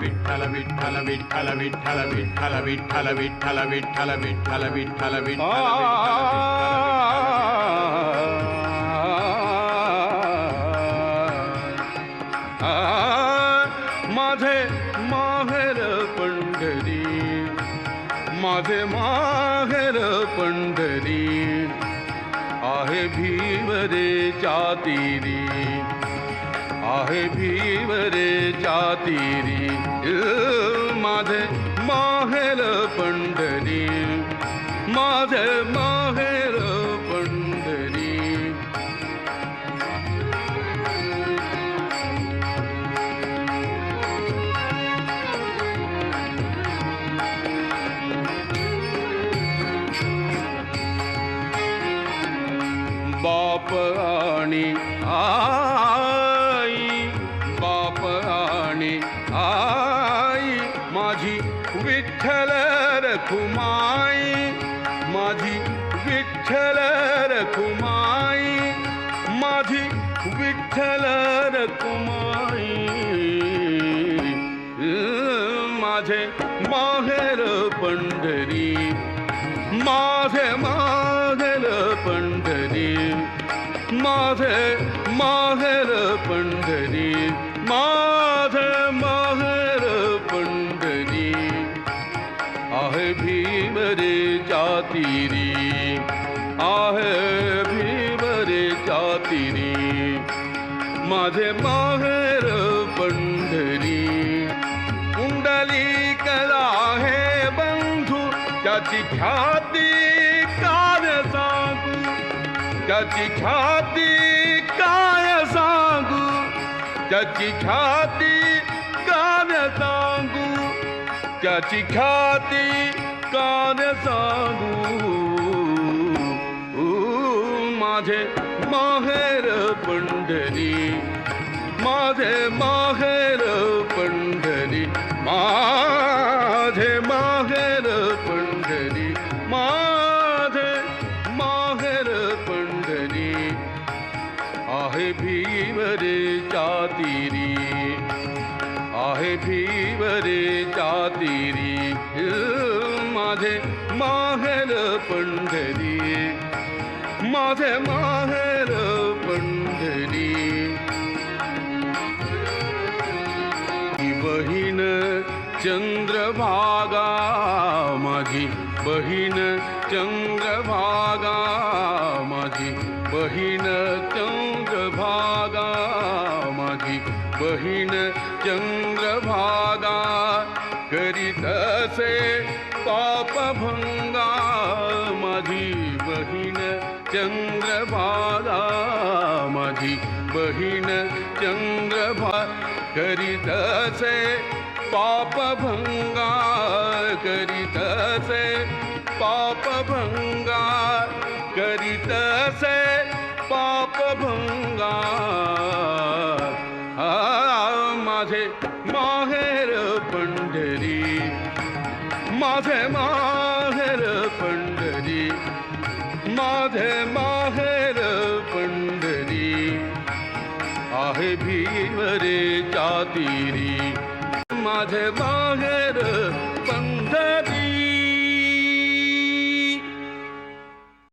विठ्ठल विठ्ठल विठ्ठल विठ्ठल विठ्ठल विठ्ठल विठ्ठल विठ्ठल विठ्ठल विठ्ठल माझे माहेर पंढरी, माझे माहेर पंढरी, आहे भीवरेच्या तीरी, आहे भीवरेच्या तीरी, माझे माहेर पंढरी, माझे माहेर पंढरी. बाप आणि आई, बाप आणि आई, माझी विठ्ठल रखुमाई, माझी विठ्ठल रखुमाई, माझी विठ्ठल रखुमाई, माझे माहेर पंढरी, माझे माहेर पंढरी, माझे माहेर पंढरी, माझे माहेर पंढरी, आहे भीवरेच्या तीरी, आहे भीवरेच्या तीरी, माझे माहेर पंढरी. पुंडलिक आहे बंधू, त्याची ख्याती काय सांगू, त्याची ख्याती काय सांगू, त्याची ख्याती काय सांगू, त्याची ख्याती काय सांगू. माझे माहेर पंढरी, माझे माहेर पंढरी, माझे माहेर पंढरी, माझे माहेर पंढरी, आहे भीवरेच्या तीरी, आहे भीवरेच्या तीरी, माझे माहेर पंढरी, माझे माहेर पंढरी. बहीण चंद्रभागा, माझी बहीण चंद्रभागा, माझी बहीण चंद्रभागा, माझी बहीण चंद्रभागा, करीत असे पापभंगा, माझी बहीण चंद्रभागा, माझी बहीण चंद्रभागा, करीत असे पापभंगा, करीत असे पापभंगा, करीत असे पापभंगा. माझे माहेर पंढरी, माझे माहेर पंढरी, माझे माहेर पंढरी, आहे भीवरेच्या तीरी, माझे माहेर